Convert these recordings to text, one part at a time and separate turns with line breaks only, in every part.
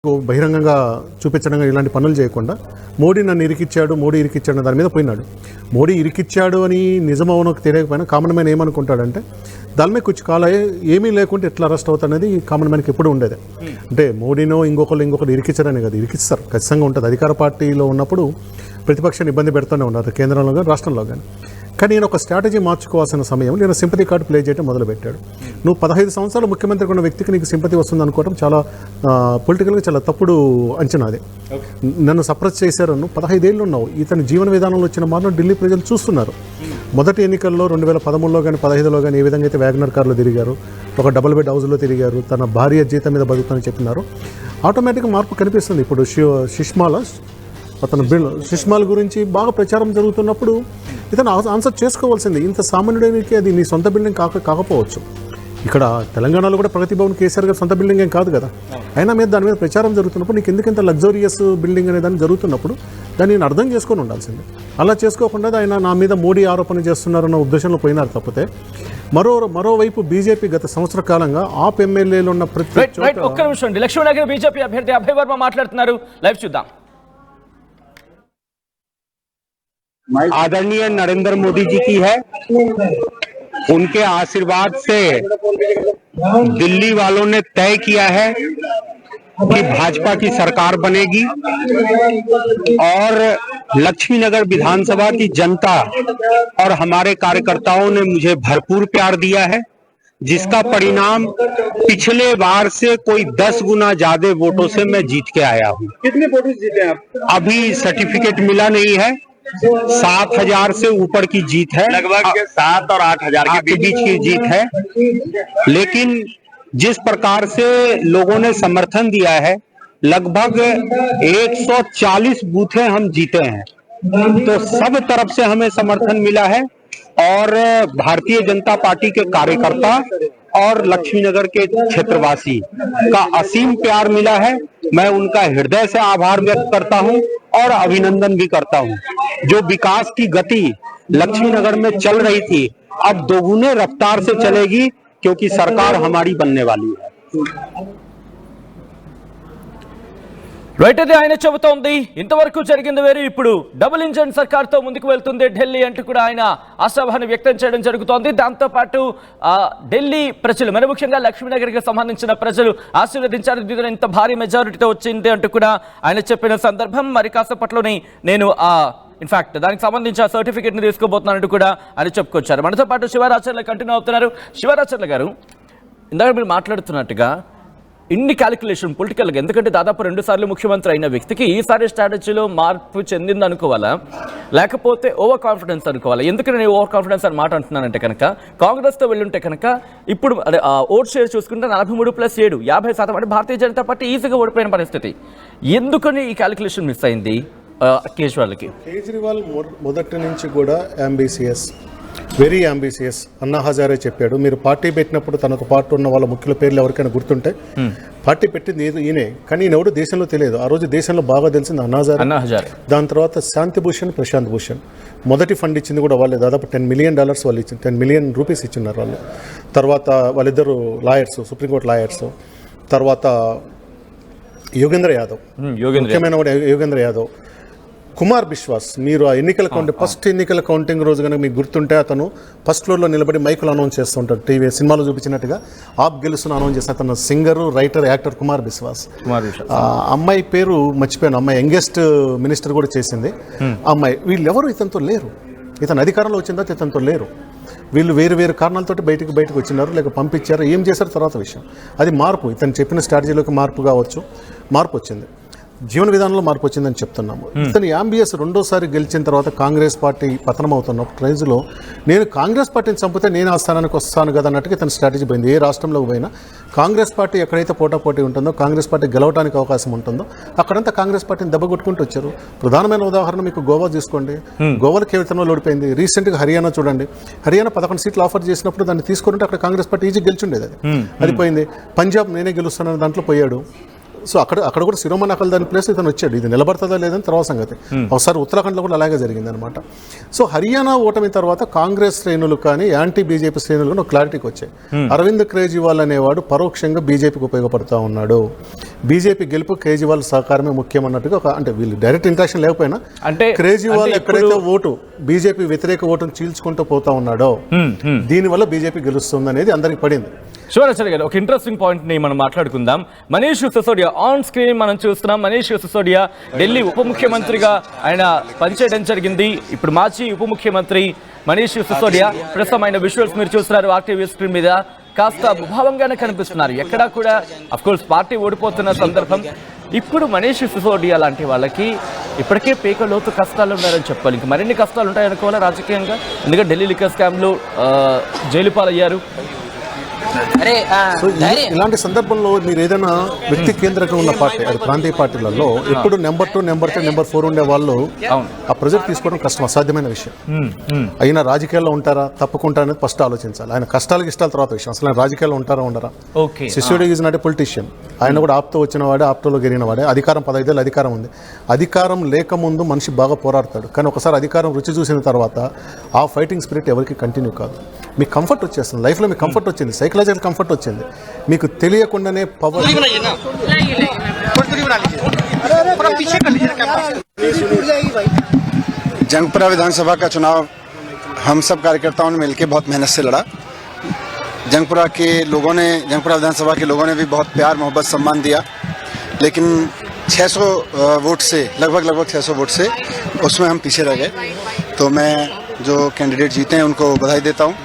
బహిరంగంగా చూపించడం ఇలాంటి పనులు చేయకుండా మోడీ నన్ను ఇరికిచ్చాడు, మోడీ ఇరికిచ్చాడు దాని మీద పోయినాడు. మోడీ ఇరికిచ్చాడు అని నిజమవునకు తెలియకపోయినా కామన్ మ్యాన్ ఏమనుకుంటాడంటే దాని మీద కూర్చు కాల ఏమీ లేకుంటే ఎట్లా అరెస్ట్ అవుతాఅనేది కామన్ మ్యాన్కి ఎప్పుడు ఉండేది. అంటే మోడీనో ఇంకొకరు ఇరికిచ్చారనే కదా, ఇరికిస్తారు ఖచ్చితంగా ఉంటుంది. అధికార పార్టీలో ఉన్నప్పుడు ప్రతిపక్షాన్ని ఇబ్బంది పెడుతూనే ఉన్నారు, కేంద్రంలో కానీ రాష్ట్రంలో కానీ. కానీ నేను ఒక స్ట్రాటజీ మార్చుకోవాల్సిన సమయం నేను సింపతి కార్డు ప్లే చేయడం మొదలుపెట్టాడు. నువ్వు 15 సంవత్సరాలు ముఖ్యమంత్రిగా ఉన్న వ్యక్తికి నీకు సింపతి వస్తుంది అనుకోవడం చాలా పొలిటికల్గా చాలా తప్పుడు అంచనా. అది నన్ను సప్రెస్ చేశారు. నువ్వు 15 ఏళ్ళు ఉన్నావు, ఇతని జీవన విధానంలో వచ్చిన మార్పును ఢిల్లీ ప్రజలు చూస్తున్నారు. మొదటి ఎన్నికల్లో 2013లో కానీ 15లో కానీ ఏ విధంగా అయితే వ్యాగనర్ కార్లో తిరిగారు, ఒక డబుల్ బెడ్ హౌస్లో తిరిగారు, తన భార్య జీతం మీద బతుకుతానని చెప్పినారు, ఆటోమేటిక్గా మార్పు కనిపిస్తుంది. ఇప్పుడు సుష్మాల గురించి బాగా ప్రచారం జరుగుతున్నప్పుడు ఇతను ఆన్సర్ చేసుకోవాల్సింది. ఇంత సామాన్యుడానికి అది నీ సొంత బిల్డింగ్ కాకపోవచ్చు. ఇక్కడ తెలంగాణలో కూడా ప్రగతి భవన్ కేసీఆర్ గారు సొంత బిల్డింగ్ ఏం కాదు కదా. అయినా మీద దాని మీద ప్రచారం జరుగుతున్నప్పుడు నీకు ఎందుకంత లగ్జరియస్ బిల్డింగ్ అనే దాన్ని జరుగుతున్నప్పుడు దాన్ని నేను అర్థం చేసుకొని ఉండాల్సింది. అలా చేసుకోకుండా ఆయన నా మీద మోడీ ఆరోపణ చేస్తున్నారన్న ఉద్దేశంలో పోయినారు తప్పితే. మరోవైపు బీజేపీ గత సంవత్సర కాలంగా ఆప్ ఎమ్మెల్యేలు ఉన్న ప్రతి
ఒక్క నిమిషం లక్ష్మీనగర్ బీజేపీ అభ్యర్థి అభయ్ వర్మ మాట్లాడుతున్నారు. లైవ్ చూద్దాం.
आदरणीय नरेंद्र मोदी जी की है, उनके आशीर्वाद से दिल्ली वालों ने तय किया है कि भाजपा की सरकार बनेगी और लक्ष्मीनगर विधानसभा की जनता और हमारे कार्यकर्ताओं ने मुझे भरपूर प्यार दिया है, जिसका परिणाम पिछले बार से कोई 10 गुना ज्यादा वोटों से मैं जीत के आया हूं।
कितने वोट जीते हैं आप?
अभी सर्टिफिकेट मिला नहीं है, 7,000 से ऊपर की जीत है,
लगभग 7 और 8,000
के बीच की जीत है। लेकिन जिस प्रकार से लोगों ने समर्थन दिया है, लगभग 140 बूथें हम जीते हैं, तो सब तरफ से हमें समर्थन मिला है और भारतीय जनता पार्टी के कार्यकर्ता और लक्ष्मीनगर के क्षेत्रवासी का असीम प्यार मिला है। मैं उनका हृदय से आभार व्यक्त करता हूं और अभिनंदन भी करता हूं। जो विकास की गति लक्ष्मीनगर में चल रही थी अब दोगुने रफ्तार से चलेगी, क्योंकि सरकार हमारी बनने वाली है।
రైట్, అది ఆయన చెబుతోంది. ఇంతవరకు జరిగింది వేరు, ఇప్పుడు డబుల్ ఇంజన్ సర్కార్తో ముందుకు వెళ్తుంది ఢిల్లీ అంటూ కూడా ఆయన ఆశాభావాన్ని వ్యక్తం చేయడం జరుగుతోంది. దాంతోపాటు ఢిల్లీ ప్రజలు, మరి ముఖ్యంగా లక్ష్మీనగర్కి సంబంధించిన ప్రజలు ఆశీర్వదించారు. దీనిలో ఇంత భారీ మెజారిటీతో వచ్చింది అంటూ కూడా ఆయన చెప్పిన సందర్భం. మరి కాసేపట్లోనే నేను ఇన్ఫాక్ట్ దానికి సంబంధించి ఆ సర్టిఫికేట్ని తీసుకోబోతున్నానంటూ కూడా ఆయన చెప్పుకొచ్చారు. మనతో పాటు శివరాచర్ల కంటిన్యూ అవుతున్నారు. శివరాచర్ల గారు, ఇందాక మీరు మాట్లాడుతున్నట్టుగా ఇన్ని క్యాలిక్యులేషన్ పొలిటికల్గా, ఎందుకంటే దాదాపు 2 సార్లు ముఖ్యమంత్రి అయిన వ్యక్తికి ఈసారి స్ట్రాటజీలో మార్పు చెందింది అనుకోవాలా, లేకపోతే ఓవర్ కాన్ఫిడెన్స్ అనుకోవాలా? ఎందుకంటే నేను ఓవర్ కాన్ఫిడెన్స్ అని మాట అంటున్నానంటే కనుక కాంగ్రెస్తో వెళ్ళుంటే కనుక ఇప్పుడు ఓట్ షేర్ చూసుకుంటే 43+7 50% అంటే భారతీయ జనతా పార్టీ ఈజీగా ఓడిపోయిన పరిస్థితి. ఎందుకని ఈ క్యాలిక్యులేషన్ మిస్ అయింది కేజ్రీవాల్కి?
కేజ్రీవాల్ మొదటి నుంచి కూడా ambitious, very ambitious. Anna Hazare చెప్పాడు, మీరు పార్టీ పెట్టినప్పుడు తనతో పాటు ఉన్న వాళ్ళ ముఖ్యుల పేర్లు ఎవరికైనా గుర్తుంటే పార్టీ పెట్టింది ఈయనే, కానీ ఈయన ఎవడు దేశంలో తెలియదు. ఆ రోజు దేశంలో బాగా తెలిసింది అన్నా హజారే. దాని తర్వాత శాంతి భూషణ్, ప్రశాంత్ భూషణ్. మొదటి ఫండ్ ఇచ్చింది కూడా వాళ్ళే, దాదాపు $10 మిలియన్ వాళ్ళు ఇచ్చింది, 10 మిలియన్ రూపీస్ ఇచ్చిన్నారు వాళ్ళు. తర్వాత వాళ్ళిద్దరు లాయర్స్, సుప్రీంకోర్టు లాయర్స్. తర్వాత యోగేంద్ర యాదవ్, ముఖ్యమైన యోగేంద్ర యాదవ్. కుమార్ బిశ్వాస్, మీరు ఆ ఫస్ట్ ఎన్నికల కౌంటింగ్ రోజు కనుక మీకు గుర్తుంటే అతను ఫస్ట్ ఫ్లోర్లో నిలబడి మైకులు అనౌన్స్ చేస్తుంటాడు, టీవీ సినిమాలో చూపించినట్టుగా ఆప్ గెలుస్తున్న అనౌన్స్ చేస్తే అతను singer, writer, actor Kumar Biswas. అమ్మాయి పేరు మర్చిపోయాను, అమ్మాయి యంగెస్ట్ మినిస్టర్ కూడా చేసింది అమ్మాయి. వీళ్ళెవరు ఇతనితో లేరు. ఇతను అధికారంలో వచ్చిన తర్వాత ఇతనితో లేరు. వీళ్ళు వేరు కారణాలతో బయటకు వచ్చినారు, లేక పంపించారు, ఏం చేశారు తర్వాత విషయం. అది మార్పు, ఇతను చెప్పిన స్ట్రాటజీలోకి మార్పు కావచ్చు, మార్పు వచ్చింది, జీవన విధానంలో మార్పు వచ్చిందని చెప్తున్నాము. ఇతను అంబియస్ రెండోసారి గెలిచిన తర్వాత కాంగ్రెస్ పార్టీ పతనం అవుతున్న ప్రైజ్లో నేను కాంగ్రెస్ పార్టీని చంపితే నేను ఆ స్థానానికి వస్తాను కదా అన్నట్టుగా ఇతను స్ట్రాటజీ పోయింది. ఏ రాష్ట్రంలోకి పోయినా కాంగ్రెస్ పార్టీ ఎక్కడైతే పోటాపోటీ ఉంటుందో, కాంగ్రెస్ పార్టీ గెలవడానికి అవకాశం ఉంటుందో అక్కడంతా కాంగ్రెస్ పార్టీని దెబ్బకొట్టుకుంటూ వచ్చారు. ప్రధానమైన ఉదాహరణ మీకు గోవా తీసుకోండి. గోవాలో కేవలం ఓడిపోయింది. రీసెంట్గా హర్యానా చూడండి, హర్యానా 11 సీట్లు ఆఫర్ చేసినప్పుడు దాన్ని తీసుకుంటే అక్కడ కాంగ్రెస్ పార్టీ ఈజీ గెలిచుండేది, అది పోయింది. పంజాబ్ నేనే గెలుస్తానని దాంట్లో పోయాడు. సో అక్కడ కూడా శిరోమణి అకాలీదళ్ ప్లేస్ ఇతను వచ్చాడు. ఇది నిలబడుతుందా లేదని తర్వాత సంగతి. ఒకసారి ఉత్తరాఖండ్లో కూడా అలాగే జరిగింది అనమాట. సో హర్యానా ఓటమి తర్వాత కాంగ్రెస్ శ్రేణులు కానీ యాంటీ బీజేపీ శ్రేణులు కానీ క్లారిటీకి వచ్చాయి. అరవింద్ కేజ్రీవాల్ అనేవాడు పరోక్షంగా బీజేపీకి ఉపయోగపడుతూ ఉన్నాడు. బీజేపీ గెలుపు కేజ్రీవాల్ సహకారమే ముఖ్యం అన్నట్టుగా అంటే వీళ్ళు డైరెక్ట్ ఇంట్రాక్షన్ లేకపోయినా అంటే కేజ్రీవాల్ ఎక్కడైతే ఓటు బీజేపీ వ్యతిరేక ఓటును చీల్చుకుంటూ పోతా ఉన్నాడో దీనివల్ల బీజేపీ గెలుస్తుంది అనేది అందరికి పడింది.
శివరాచార్య గారు, ఒక ఇంట్రెస్టింగ్ పాయింట్ ని మనం మాట్లాడుకుందాం. మనీష్ సిసోడియా ఆన్ స్క్రీన్ మనం చూస్తున్నాం. మనీష్ సిసోడియా ఢిల్లీ ఉప ముఖ్యమంత్రిగా ఆయన పనిచేయడం జరిగింది. ఇప్పుడు మాజీ ఉప ముఖ్యమంత్రి మనీష్ సిసోడియా. ప్రస్తుతం ఆయన విజువల్స్ మీరు చూస్తున్నారు ఆర్టీవీ స్క్రీన్ మీద. కాస్త భావంగానే కనిపిస్తున్నారు. ఎక్కడా కూడా అఫ్ కోర్స్ పార్టీ ఓడిపోతున్న సందర్భం. ఇప్పుడు మనీష్ సిసోడియా లాంటి వాళ్ళకి ఇప్పటికే పేక లోతు కష్టాలు ఉన్నారని చెప్పాలి. ఇంకా మరిన్ని కష్టాలు ఉంటాయనుకోవాలా రాజకీయంగా? ఎందుకంటే ఢిల్లీ లిక్కర్ స్కామ్లో జైలు పాలయ్యారు.
సో ఇలాంటి సందర్భంలో మీరు ఏదైనా వ్యక్తి కేంద్రంగా ఉన్న పార్టీ అది ప్రాంతీయ పార్టీలలో ఎప్పుడు నెంబర్ 2, నెంబర్ 3, నెంబర్ 4 ఉండే వాళ్ళు ఆ ప్రొజెక్ట్ తీసుకోవడం కష్టం, అసాధ్యమైన విషయం. అయినా రాజకీయాల్లో ఉంటారా తప్పుకుంటారా అనేది ఫస్ట్ ఆలోచించాలి. ఆయన కష్టాలకు ఇష్టాల తర్వాత విషయం. అసలు ఆయన రాజకీయాల్లో ఉంటారా ఉండరా? Sisodia is not a politician. ఆయన కూడా ఆప్తో వచ్చిన వాడే, ఆప్తోలో గెలిగిన వాడే. అధికారం 15 ఏళ్ళు అధికారం ఉంది. అధికారం లేకముందు మనిషి బాగా పోరాడతాడు, కానీ ఒకసారి అధికారం రుచి చూసిన తర్వాత ఆ ఫైటింగ్ స్పిరిట్ ఎవరికి కంటిన్యూ కాదు. మీకు కంఫర్ట్ వచ్చేస్తుంది, లైఫ్లో మీకు కంఫర్ట్ వచ్చింది, సైకలాజికల్ కంఫర్ట్ వచ్చింది, మీకు తెలియకుండానే పవర్.
जंगपुरा विधानसभा का चुनाव हम सब कार्यकर्ताओं ने मिलकर बहुत मेहनत से लड़ा. जंगपुरा विधानसभा के लोगों ने भी बहुत प्यार मोहब्बत सम्मान दिया, लेकिन 600 वोट से लगभग 600 वोट से उसमें हम पीछे रह गए. तो मैं जो कैंडिडेट जीते हैं उनको बधाई देता हूं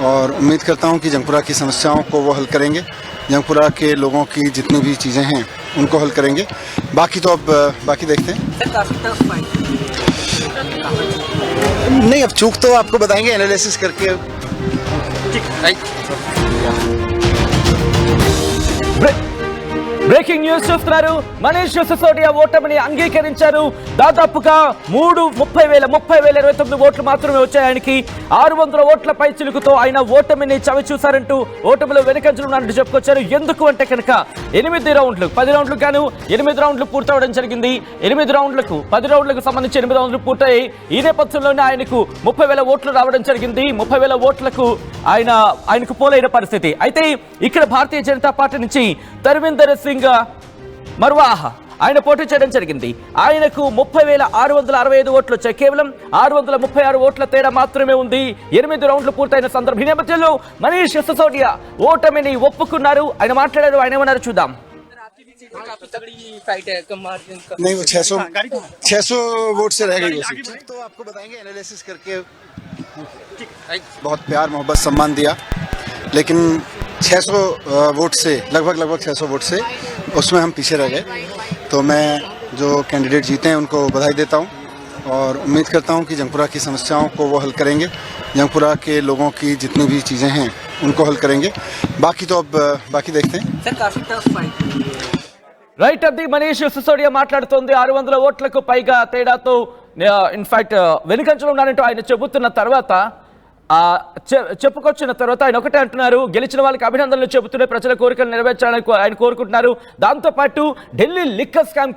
और उम्मीद करता हूं कि जंगपुरा की समस्याओं को वो हल करेंगे. जंगपुरा के लोगों की जितनी भी चीज़ें हैं उनको हल करेंगे. बाकी तो अब बाकी देखते हैं. नहीं, अब चूक तो आपको बताएंगे एनालिसिस करके.
బ్రేకింగ్ న్యూస్ చూస్తున్నారు. మనీష్ సిసోడియా ఓటమిని అంగీకరించారు. దాదాపుగా 30,029 ఓట్లు మాత్రమే వచ్చాయి ఆయనకి. 600 ఓట్ల పై చిలుకుతో ఆయన ఓటమిని చవి చూశారంటూ ఓటమిలో వెనుకంజలున్నారంటూ చెప్పుకొచ్చారు. ఎందుకు అంటే కనుక 8 రౌండ్లు 10 రౌండ్లు గాను 8 రౌండ్లు పూర్తవడం జరిగింది. 8 రౌండ్లకు 10 రౌండ్లకు సంబంధించి 8 రౌండ్లు పూర్తయి ఈ నేపథ్యంలోనే ఆయనకు 30,000 ఓట్లు రావడం జరిగింది. 30,000 ఓట్లకు ఆయనకు పోలైన పరిస్థితి. అయితే ఇక్కడ భారతీయ జనతా పార్టీ నుంచి ధర్మేందర్ సింగ్ మర్వాహ ఆయన పోటీ చేయడం జరిగింది. ఆయనకు 30,665 ఓట్లు వచ్చాయి. కేవలం 636 ఓట్ల తేడా మాత్రమే ఉంది. 8 రౌండ్లు పూర్తయిన సందర్భం. ఈ నేపథ్యంలో మనీష్ సిసోడియా ఓటమిని ఒప్పుకున్నారు. ఆయన మాట్లాడారు. ఆయన ఏమన్నారు చూద్దాం.
नहीं, वो 600 वोट से रह गई वो सीट. तो आपको बताएंगे एनालिसिस करके. बहुत प्यार मोहब्बत सम्मान दिया, लेकिन 600 वोट से लगभग 600 वोट से उसमें हम पीछे रह गए. तो मैं जो कैंडिडेट जीते हैं उनको बधाई देता हूं और उम्मीद करता हूं कि जंगपुरा की समस्याओं को वो हल करेंगे. जंगपुरा के लोगों की जितनी भी चीज़ें हैं उनको हल करेंगे. बाकी तो अब बाकी देखते हैं.
రైట్, అది మనీష్ సిసోడియా మాట్లాడుతోంది. 600 ఓట్లకు పైగా తేడాతో ఇన్ఫాక్ట్ వెనుకంజలో ఉన్నారంటూ ఆయన చెబుతున్న తర్వాత చెప్పుకొచ్చిన తర్వాత ఆయన ఒకటే అంటున్నారు, గెలిచిన వాళ్ళకి అభినందనలు చెబుతూనే ప్రజల కోరికలు నెరవేర్చాలని ఆయన కోరుకుంటున్నారు. దాంతోపాటు ఢిల్లీ లిక్కర్ స్కామ్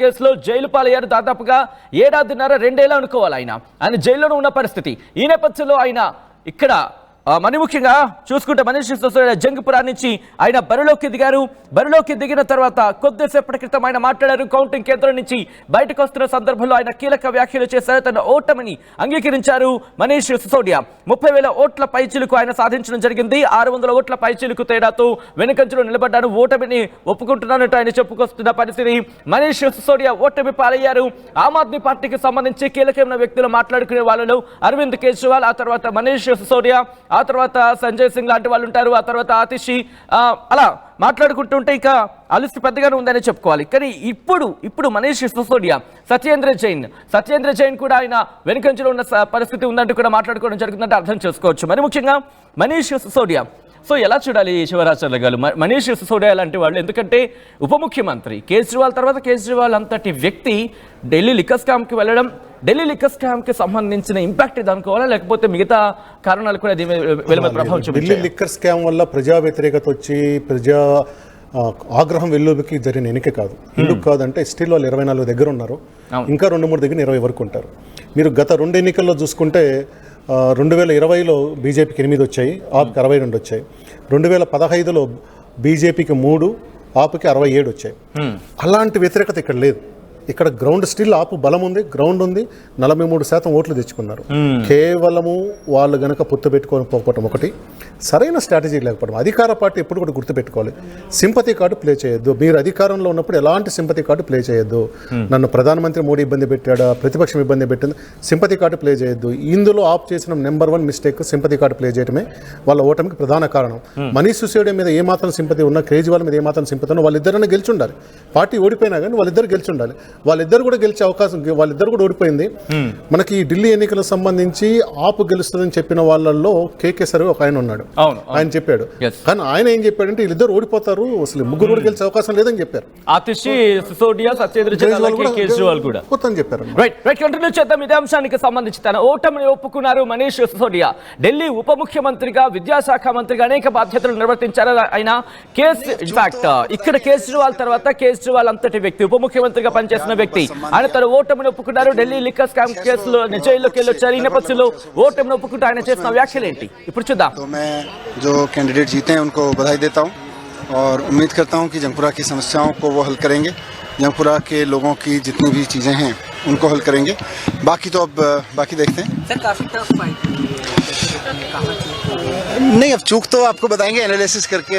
కేసులో జైలు పాలయ్యారు. దాదాపుగా 1.5-2 ఏళ్ళు అనుకోవాలి ఆయన జైల్లోనే ఉన్న పరిస్థితి. ఈ నేపథ్యంలో ఆయన ఇక్కడ మరి ముఖ్యంగా చూసుకుంటే మనీష్ సిసోడియా జంగ్పురా నుంచి ఆయన బరిలోకి దిగిన తర్వాత కొద్దిసేపటి క్రితం ఆయన మాట్లాడారు. కౌంటింగ్ కేంద్రం నుంచి బయటకు వస్తున్న సందర్భంలో ఆయన కీలక వ్యాఖ్యలు చేశారు. తన ఓటమిని అంగీకరించారు. మనీష్ సిసోడియా 30,000 ఓట్ల పైచిలుకు ఆయన సాధించడం జరిగింది. 600 ఓట్ల పైచిలుకు తేడాతో వెనుకంజలో నిలబడ్డాను. ఓటమిని ఒప్పుకుంటున్నానంటూ ఆయన చెప్పుకొస్తున్న పరిస్థితి. మనీష్ సిసోడియా ఓటమి పాలయ్యారు. ఆమ్ ఆద్మీ పార్టీకి సంబంధించి కీలకమైన వ్యక్తులు మాట్లాడుకునే వాళ్ళలో అరవింద్ కేజ్రీవాల్, ఆ తర్వాత మనీష్ సిసోడియా, ఆ తర్వాత సంజయ్ సింగ్ లాంటి వాళ్ళు ఉంటారు. ఆ తర్వాత ఆతిషి, అలా మాట్లాడుకుంటుంటే ఇక అలిసి పెద్దగానే ఉందని చెప్పుకోవాలి. కానీ ఇప్పుడు మనీష్ సిసోడియా, సత్యేంద్ర జైన్ కూడా ఆయన వెనుకంజలో ఉన్న పరిస్థితి ఉందంటూ కూడా మాట్లాడుకోవడం జరుగుతుందంటే అర్థం చేసుకోవచ్చు. మరి ముఖ్యంగా మనీష్ సిసోడియా సో ఎలా చూడాలి శివరాచార్య గారు మనీష్ సిసోడియా లాంటి వాళ్ళు? ఎందుకంటే ఉప ముఖ్యమంత్రి కేజ్రీవాల్ తర్వాత కేజ్రీవాల్ అంతటి వ్యక్తి ఢిల్లీ లిక్కర్ స్కామ్కి వెళ్ళడం, ఢిల్లీ లిక్కర్ స్కామ్కి సంబంధించిన ఇంపాక్ట్ ఇది అనుకోవాలా, లేకపోతే మిగతా కారణాలు కూడా దీని ప్రభావం చూపించాయి?
ఢిల్లీ లిక్కర్ స్కామ్ వల్ల ప్రజా వ్యతిరేకత వచ్చి ఆగ్రహం వెల్లుబికి జరిగిన ఎన్నిక కాదు. ఎందుకు కాదంటే స్టిల్ వాళ్ళు 24 దగ్గర ఉన్నారు, ఇంకా 2-3 దగ్గర 20 వరకు ఉంటారు. మీరు గత 2 ఎన్నికల్లో చూసుకుంటే 2020లో బీజేపీకి 8 వచ్చాయి, ఆప్కి 62 వచ్చాయి. 2015లో బీజేపీకి 3, ఆప్కి 67 వచ్చాయి. అలాంటి వ్యతిరేకత ఇక్కడ లేదు. ఇక్కడ గ్రౌండ్ స్టిల్ ఆపు బలం ఉంది, గ్రౌండ్ ఉంది. 43% ఓట్లు తెచ్చుకున్నారు. కేవలము వాళ్ళు గనక పొత్తు పెట్టుకొని పోకపోవటం ఒకటి, సరైన స్ట్రాటజీ లేకపోవడం. అధికార పార్టీ ఎప్పుడు కూడా గుర్తుపెట్టుకోవాలి, సింపతి కార్డు ప్లే చేయొద్దు. మీరు అధికారంలో ఉన్నప్పుడు ఎలాంటి సింపతి కార్డు ప్లే చేయొద్దు. నన్ను ప్రధానమంత్రి మోడీ ఇబ్బంది పెట్టాడా, ప్రతిపక్షం ఇబ్బంది పెట్టింది, సింపతి కార్డు ప్లే చేయొద్దు. ఇందులో ఆప్ చేసిన number 1 mistake sympathy card play చేయడమే వాళ్ళ ఓటమికి ప్రధాన కారణం. మనీష్ సిసోడియా మీద ఏమాత్రం సింపతి ఉన్నా, కేజ్రీవాల్ మీద ఏమాత్రం సింపతి ఉన్నా వాళ్ళిద్దరైనా గెలిచి ఉండాలి. పార్టీ ఓడిపోయినా కానీ వాళ్ళిద్దరు గెలిచి ఉండాలి. వాళ్ళిద్దరు కూడా గెలిచే అవకాశం, వాళ్ళిద్దరు కూడా ఓడిపోయింది. మనకి ఢిల్లీ ఎన్నికలకు సంబంధించి ఆపు గెలుస్తుందని చెప్పిన వాళ్ళల్లో కేకే సర్వే ఒక ఆయన ఉన్నాడు, ఆయన చెప్పాడు. కానీ ఆయన ఏం చెప్పాడంటే వీళ్ళిద్దరు ఓడిపోతారు, అసలు ముగ్గురు కూడా గెలిచే అవకాశం లేదని చెప్పారు.
ఆతిషి, సిసోడియా, సత్యేంద్ర జైస్వాల్, కేజ్రీవాల్ కూడా
చెప్పారు.
రైట్, కంటిన్యూ చేద్దాం. ఇదే అంశానికి సంబంధించి తన ఓటమిని ఒప్పుకున్నారు మనీష్ సిసోడియా. ఢిల్లీ ఉప ముఖ్యమంత్రిగా, విద్యాశాఖ మంత్రిగా అనేక బాధ్యతలు నిర్వర్తించారు ఆయన. ఇన్ఫాక్ట్ ఇక్కడ కేజ్రీవాల్ తర్వాత కేజ్రీవాల్ అంతటి వ్యక్తి, ఉప ముఖ్యమంత్రిగా పనిచేసిన వ్యక్తి, ఆయన తన ఓటమిని ఒప్పుకున్నారు. ఢిల్లీ లిక్కర్ స్కామ్ కేసులో జైల్లోకి వెళ్ళొచ్చారు. ఈ నేపథ్యంలో ఓటమిని ఒప్పుకుంటూ ఆయన చేసిన వ్యాఖ్యలు ఏంటి ఇప్పుడు చూద్దాం.
जो कैंडिडेट जीते हैं उनको बधाई देता हूं और उम्मीद करता हूं कि जंगपुरा की समस्याओं को वो हल करेंगे, जंगपुरा के लोगों की जितनी भी चीज़ें हैं उनको हल करेंगे. बाकी तो अब बाकी देखते हैं.
सर काफी टफ फाइट
नहीं, अब चूक तो आपको बताएंगे एनालिसिस करके.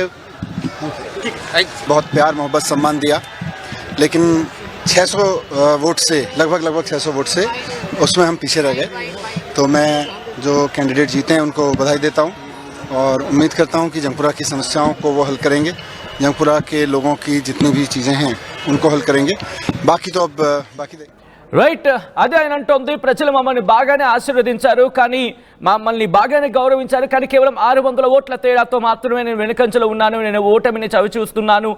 बहुत प्यार मोहब्बत सम्मान दिया, लेकिन 600 वोट से लगभग 600 वोट से उसमें हम पीछे रह गए. तो मैं जो कैंडिडेट जीते हैं उनको बधाई देता हूं और उम्मीद करता हूं कि जंगपुरा की समस्याओं को वो हल करेंगे, जंगपुरा के लोगों की जितनी भी चीज़ें हैं उनको हल करेंगे. बाकी तो अब बाकी
రైట్, అదే ఆయన అంటోంది. ప్రజలు మమ్మల్ని బాగానే ఆశీర్వదించారు, కానీ మమ్మల్ని బాగానే గౌరవించారు, కానీ కేవలం 600 ఓట్ల తేడాతో మాత్రమే నేను వెనుకంచెలో ఉన్నాను, నేను ఓటమిని చవి చూస్తున్నాను.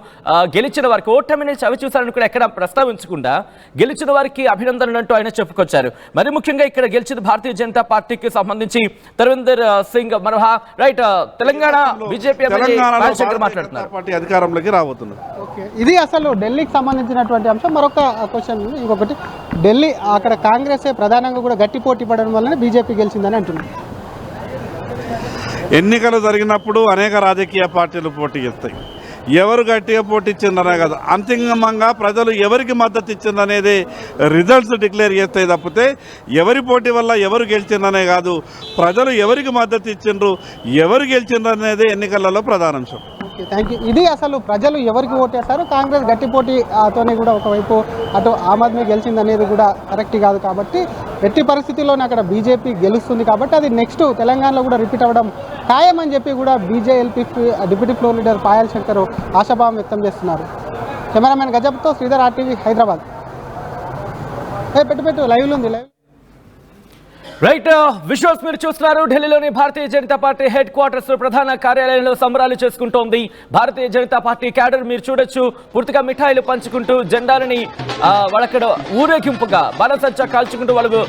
గెలిచిన వారికి ఓటమిని చవి చూశారని కూడా ఎక్కడ ప్రస్తావించకుండా గెలిచిన వారికి అభినందనలు అంటూ ఆయన చెప్పుకొచ్చారు. మరి ముఖ్యంగా ఇక్కడ గెలిచిన భారతీయ జనతా పార్టీకి సంబంధించి తరవిందర్ సింగ్ మరోహా. రైట్, తెలంగాణ బీజేపీ మాట్లాడుతున్నారు,
పార్టీ అధికారంలోకి రాబోతున్నారు.
ఇది అసలు ఢిల్లీకి సంబంధించినటువంటి అంశం. మరొక క్వశ్చన్, ఇంకొకటి, ఢిల్లీ అక్కడ కాంగ్రెస్ ప్రధానంగా కూడా గట్టి పోటీ పడడం వల్లనే బీజేపీ గెలిచిందని అంటున్నారు.
ఎన్నికలు జరిగినప్పుడు అనేక రాజకీయ పార్టీలు పోటీ చేస్తాయి. ఎవరు గట్టిగా పోటీ ఇచ్చిందనే కదా, అంతిమంగా ప్రజలు ఎవరికి మద్దతు ఇచ్చిందనేది రిజల్ట్స్ డిక్లేర్ చేస్తాయి తప్పితే ఎవరి పోటీ వల్ల ఎవరు గెలిచిందనే కాదు, ప్రజలు ఎవరికి మద్దతు ఇచ్చిండ్రు, ఎవరు గెలిచిందనేది ఎన్నికలలో ప్రధానాంశం.
Thank you. ఇది అసలు ప్రజలు ఎవరికి ఓటేస్తారు, కాంగ్రెస్ గట్టి పోటీతోనే కూడా ఒకవైపు అటు ఆమ్ ఆద్మీ గెలిచింది అనేది కూడా కరెక్ట్ కాదు. కాబట్టి ఎట్టి పరిస్థితుల్లోనే అక్కడ బీజేపీ గెలుస్తుంది. కాబట్టి అది నెక్స్ట్ తెలంగాణలో కూడా రిపీట్ అవ్వడం ఖాయమని చెప్పి కూడా BJLP deputy floor leader Payal Shankar ఆశాభావం వ్యక్తం చేస్తున్నారు. కెమెరామెన్ గజబ్తో శ్రీధర్, RTV హైదరాబాద్. పెట్టు లైవ్లో ఉంది, లైవ్.
రైట్, విజువల్స్ మీరు చూస్తున్నారు. ఢిల్లీలోని భారతీయ జనతా పార్టీ హెడ్ క్వార్టర్స్ ప్రధాన కార్యాలయంలో సంబరాలు చేసుకుంటోంది భారతీయ జనతా పార్టీ క్యాడర్. మీరు చూడొచ్చు, పూర్తిగా మిఠాయిలు పంచుకుంటూ జెండాలని వాళ్ళక్కడ ఊరేగింపుగా బాణసంచా కాల్చుకుంటూ వాళ్ళు